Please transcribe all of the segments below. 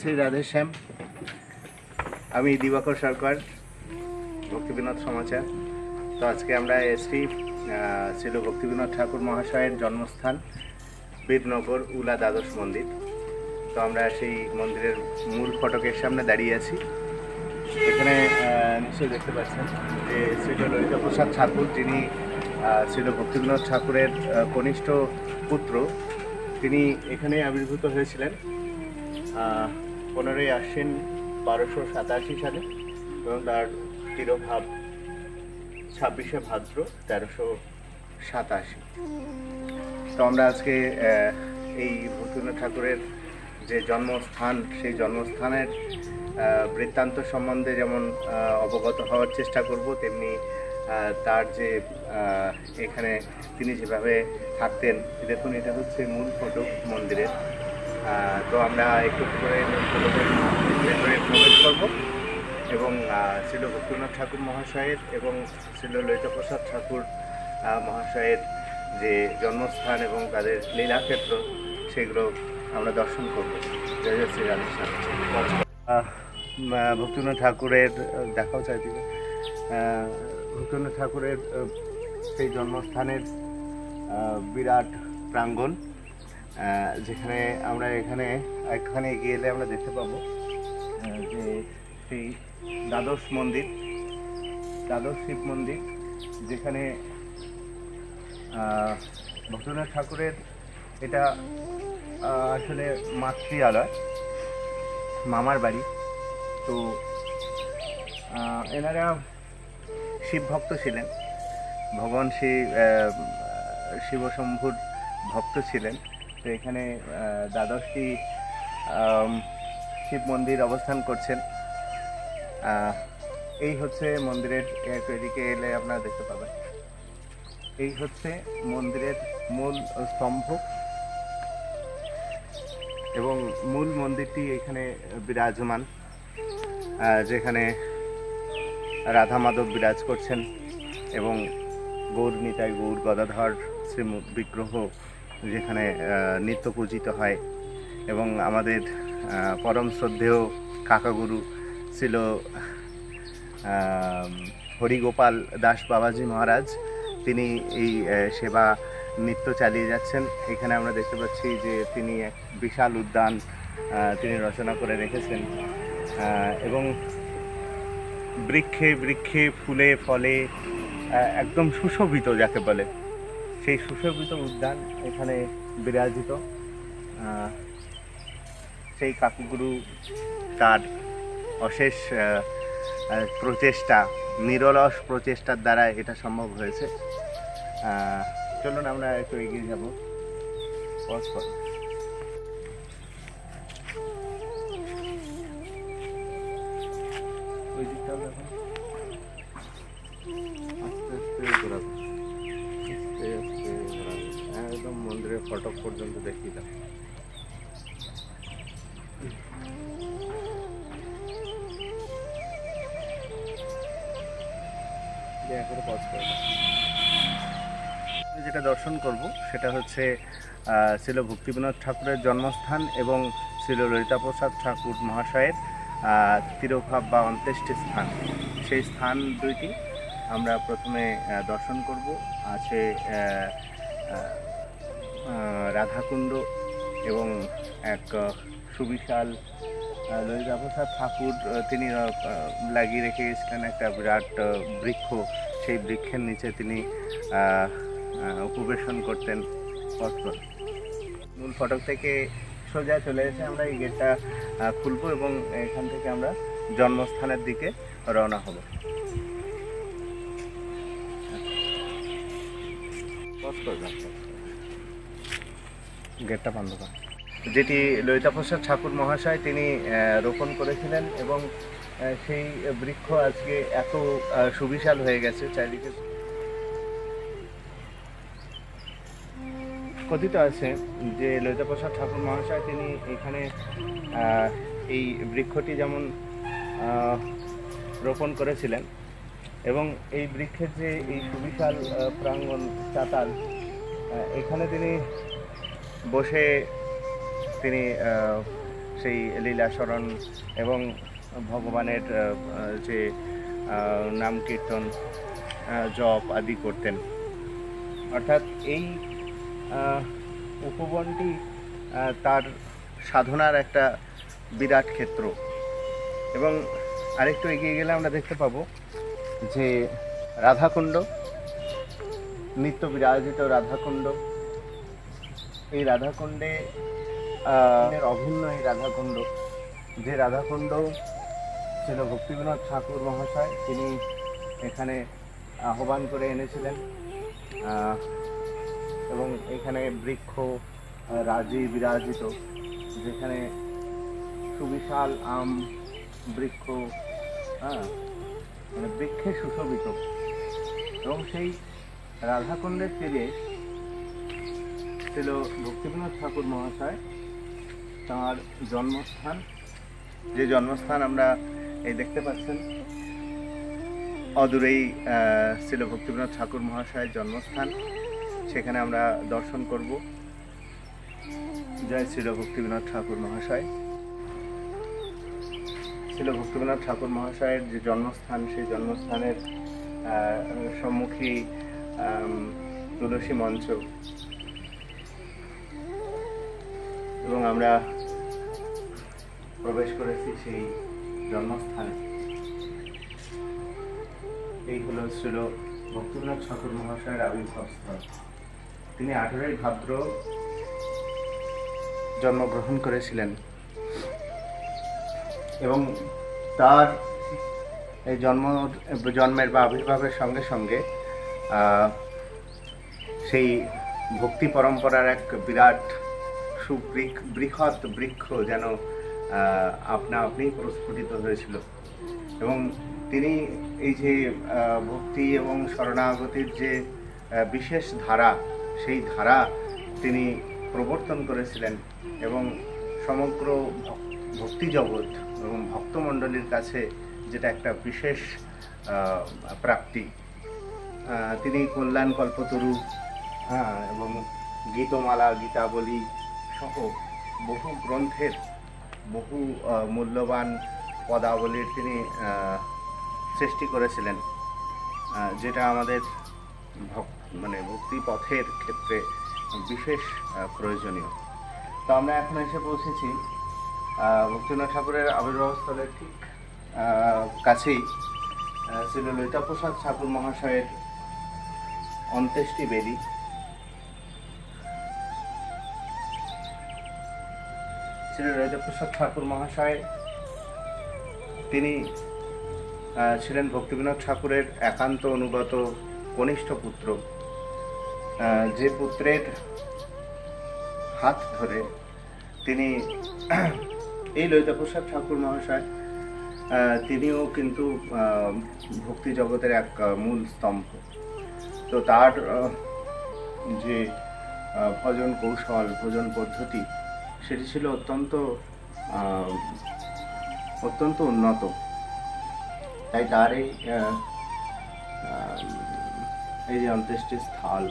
শ্রী রাধেশ্যাম। আমি দিবাকর সরকার, ভক্তিবিনোদ সমাচার। তো আজকে আমরা এসছি শ্রীল ভক্তিবিনোদ ঠাকুর মহাশয়ের জন্মস্থান বীরনগর উলা দ্বাদশ মন্দির। তো আমরা সেই মন্দিরের মূল ফটকের সামনে দাঁড়িয়ে আছি। এখানে নিশ্চয়ই দেখতে পাচ্ছেন যে শ্রীল ললিতাপ্রসাদ ঠাকুর, যিনি শ্রীল ভক্তিবিনোদ ঠাকুরের কনিষ্ঠ পুত্র, তিনি এখানে আবির্ভূত হয়েছিলেন 15ই আশ্বিন 1287 সালে এবং তার তিরোভাব 26শে ভাদ্র 1387। তো আমরা আজকে এই ভক্তিবিনোদ ঠাকুরের যে জন্মস্থান, সেই জন্মস্থানের বৃত্তান্ত সম্বন্ধে যেমন অবগত হওয়ার চেষ্টা করব, তেমনি তার যে এখানে তিনি যেভাবে থাকতেন। দেখুন, এটা হচ্ছে মূল ফটক মন্দিরের। তো আমরা একটু করে মূল ফটকের ভেতরে প্রবেশ করব এবং শ্রীল ভক্তিবিনোদ ঠাকুর মহাশয়ের এবং শ্রীল ললিতাপ্রসাদ ঠাকুর মহাশয়ের যে জন্মস্থান এবং তাদের লীলাক্ষেত্র, সেগুলো আমরা দর্শন করব। জয় জয় শ্রী রাধেশ্যাম। ভক্তিবিনোদ ঠাকুরের দেখাও চাইছিল ভক্তিবিনোদ ঠাকুরের সেই জন্মস্থানের বিরাট প্রাঙ্গণ, যেখানে আমরা এখানে এগিয়ে এলে আমরা দেখতে পাবো যে সেই দ্বাদশ মন্দির, দ্বাদশ শিব মন্দির, যেখানে ভক্তিবিনোদ ঠাকুরের এটা আসলে মাতৃআলয়, মামার বাড়ি। তো এনারা শিব ভক্ত ছিলেন, ভগবান শিবশম্ভুর ভক্ত ছিলেন। তো এখানে দ্বাদশটি শিব মন্দির অবস্থান করছেন। এই হচ্ছে মন্দিরের, এদিকে এলে আপনারা দেখতে পাবেন, এই হচ্ছে মন্দিরের মূল স্তম্ভ এবং মূল মন্দিরটি এখানে বিরাজমান, যেখানে রাধা মাধব বিরাজ করছেন এবং গৌর নিতাই, গৌর গদাধর শ্রী বিগ্রহ যেখানে নিত্য পূজিত হয়। এবং আমাদের পরম শ্রদ্ধেয় কাকাগুরু ছিল হরিগোপাল দাস বাবাজি মহারাজ, তিনি এই সেবা নিত্য চালিয়ে যাচ্ছেন। এখানে আমরা দেখতে পাচ্ছি যে তিনি এক বিশাল উদ্যান তিনি রচনা করে রেখেছেন এবং বৃক্ষে বৃক্ষে ফুলে ফলে একদম সুশোভিত, যাকে বলে সেই সুশোভিত উদ্যান এখানে বিরাজিত। সেই কাকুগুরু তার অশেষ প্রচেষ্টা, নিরলস প্রচেষ্টার দ্বারা এটা সম্ভব হয়েছে। চলুন আমরা একটু এগিয়ে যাব। পরস্পর ওই দিকটাও দেখুন, আস্তে আস্তে ঘোরাবো, আস্তে আস্তে ঘোরাবো, একদম মন্দিরের ফটক পর্যন্ত দেখিয়ে দাও। যেটা দর্শন করব সেটা হচ্ছে শ্রীল ভক্তিবিনোদ ঠাকুরের জন্মস্থান এবং শ্রীল ললিতাপ্রসাদ ঠাকুর মহাশয়ের তিরোভাব বা অন্ত্যেষ্টি স্থান। সেই স্থান দুইটি আমরা প্রথমে দর্শন করব। আছে রাধাকুণ্ড এবং এক সুবিশাল ললিতাপ্রসাদ ঠাকুর তিনি লাগিয়ে রেখে গেছিলেন একটা বিরাট বৃক্ষ। সেই বৃক্ষের নিচে তিনি উপবেশন করতেন। মূল ফটক থেকে সোজা চলে এসে আমরা এই গেটটা খুলবো এবং এখান থেকে আমরা জন্মস্থানের দিকে রওনা হব। গেটটা বন্ধ কর। যেটি ললিতাপ্রসাদ ঠাকুর মহাশয় তিনি রোপণ করেছিলেন এবং সেই বৃক্ষ আজকে এত সুবিশাল হয়ে গেছে চারিদিকে। কথিত আছে যে ললিতাপ্রসাদ ঠাকুর মহাশয় তিনি এখানে এই বৃক্ষটি যেমন রোপণ করেছিলেন এবং এই বৃক্ষের যে এই সুবিশাল প্রাঙ্গণ চাতাল, এখানে তিনি বসে তিনি সেই লীলাস্মরণ এবং ভগবানের যে নাম কীর্তন জপ আদি করতেন। অর্থাৎ এই উপবনটি তার সাধনার একটা বিরাট ক্ষেত্র। এবং আরেকটু এগিয়ে গেলে আমরা দেখতে পাবো যে রাধাকুণ্ড, নিত্য বিরাজিত রাধাকুণ্ড। এই রাধাকুণ্ডে অভিন্ন এই রাধাকুণ্ড, যে রাধাকুণ্ড ছিল ভক্তিবিনোদ ঠাকুর মহাশয় তিনি এখানে আহ্বান করে এনেছিলেন। এবং এখানে বৃক্ষ রাজি বিরাজিত, যেখানে সুবিশাল আম বৃক্ষ, মানে বৃক্ষে সুশোভিত। এবং সেই রাধাকুণ্ডের তীরে ছিল ভক্তিবিনোদ ঠাকুর মহাশয় তাঁর জন্মস্থান। যে জন্মস্থান আমরা এই দেখতে পাচ্ছেন অদূরেই ছিল ভক্তিবিনোদ ঠাকুর মহাশয়ের জন্মস্থান। সেখানে আমরা দর্শন করব। জয় ছিল ভক্তিবিনোদ ঠাকুর মহাশয়। ছিল ভক্তিবিনোদ ঠাকুর মহাশয়ের যে জন্মস্থান, সেই জন্মস্থানের সম্মুখী তুলসী মঞ্চ, এবং আমরা প্রবেশ করেছি সেই জন্মস্থানে। এই ছিল ভক্তিবিনোদ ঠাকুর মহাশয়ের আবির্ভাব স্থল। তিনি 18ই ভাদ্র জন্মগ্রহণ করেছিলেন এবং তার এই জন্মের বা আবির্ভাবের সঙ্গে সঙ্গে সেই ভক্তি পরম্পরার এক বিরাট বৃহৎ বৃক্ষ যেন আপনা আপনি প্রস্ফুটিত হয়েছিল। এবং তিনি এই যে ভক্তি এবং শরণাগতির যে বিশেষ ধারা, সেই ধারা তিনি প্রবর্তন করেছিলেন এবং সমগ্র ভক্তি জগৎ এবং ভক্তমণ্ডলীর কাছে যেটা একটা বিশেষ প্রাপ্তি। তিনি কল্যাণ কল্পতরু এবং গীতমালা, গীতাবলী সহ বহু গ্রন্থের বহু মূল্যবান পদাবলীর তিনি সৃষ্টি করেছিলেন, যেটা আমাদের ভক্তি পথের ক্ষেত্রে বিশেষ প্রয়োজনীয়। তো আমরা এখন এসে পৌঁছেছি ভক্তিবিনোদ ঠাকুরের আবির্ভাবস্থলের ঠিক কাছেই শ্রী ললিতাপ্রসাদ ঠাকুর মহাশয়ের অন্ত্যেষ্টি বেদী। শ্রী ললিতাপ্রসাদ ঠাকুর মহাশয় তিনি ছিলেন ভক্তিবিনোদ ঠাকুরের একান্ত অনুগত কনিষ্ঠ পুত্র, যে পুত্রের হাত ধরে তিনি এই ললিতাপ্রসাদ ঠাকুর মহাশয় তিনিও কিন্তু ভক্তি জগতের এক মূল স্তম্ভ। তো তার যে ভজন কৌশল, ভজন পদ্ধতি, সেটি ছিল অত্যন্ত উন্নত। তাই তার এই যে অন্ত্যেষ্টি স্থল,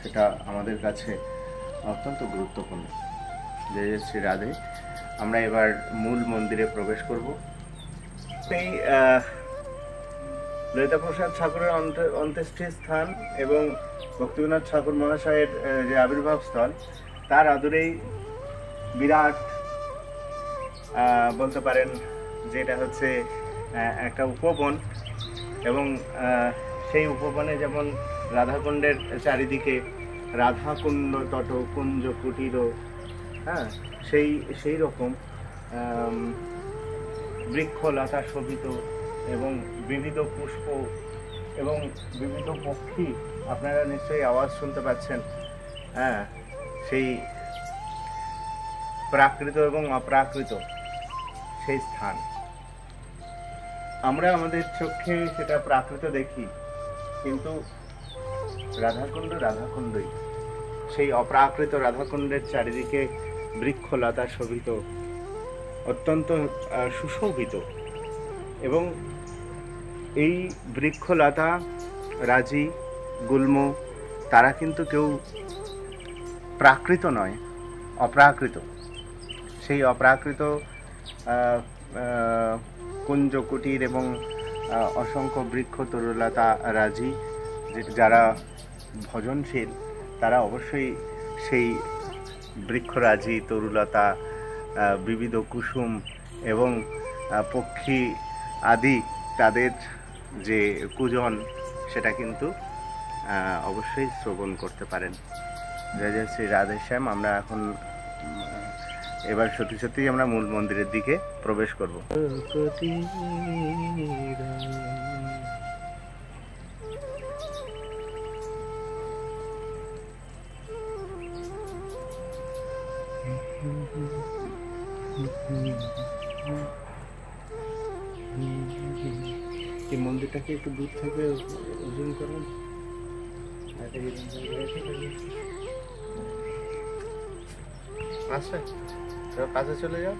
সেটা আমাদের কাছে অত্যন্ত গুরুত্বপূর্ণ। জয় জয় শ্রী রাধে। আমরা এবার মূল মন্দিরে প্রবেশ করব। এই ললিতাপ্রসাদ ঠাকুরের অন্ত্যেষ্টি স্থান এবং ভক্তিবিনোদ ঠাকুর মহাশয়ের যে আবির্ভাব স্থল, তার আদরেই বিরাট বলতে পারেন যেটা হচ্ছে একটা উপবন। এবং সেই উপবনে যেমন রাধাকুণ্ডের চারিদিকে রাধাকুণ্ড তট কুঞ্জ কুটির, সেই রকম বৃক্ষলতা শোভিত এবং বিবিধ পুষ্প এবং বিবিধ পক্ষী, আপনারা নিশ্চয়ই আওয়াজ শুনতে পাচ্ছেন। সেই প্রাকৃত এবং অপ্রাকৃত সেই স্থান। আমরা আমাদের চোখে সেটা প্রাকৃত দেখি, কিন্তু রাধাকুণ্ডই সেই অপ্রাকৃত রাধাকুণ্ডের চারিদিকে বৃক্ষলতা শোভিত, অত্যন্ত সুশোভিত। এবং এই বৃক্ষলতা, রাজি, গুল্ম, তারা কিন্তু কেউ প্রাকৃত নয়, অপ্রাকৃত। সেই অপ্রাকৃত কুঞ্জ কুটির এবং অসংখ্য বৃক্ষ তরুলতা রাজি যারা ভজনশীল, তারা অবশ্যই সেই বৃক্ষরাজি, তরুলতা, বিবিধ কুসুম এবং পক্ষী আদি তাদের যে কূজন সেটা কিন্তু অবশ্যই শ্রবণ করতে পারেন। জয় জয় শ্রী রাধেশ্যাম। আমরা এখন এবার সত্যি সত্যি আমরা মূল মন্দিরের দিকে প্রবেশ করব। এই মন্দিরটাকে একটু দূর থেকে জুম করুন। আচ্ছা, কাছে চলে যাও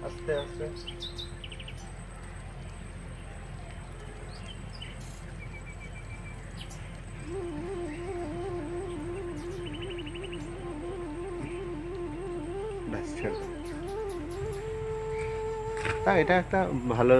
আস্তে আস্তে। এটা একটা ভালো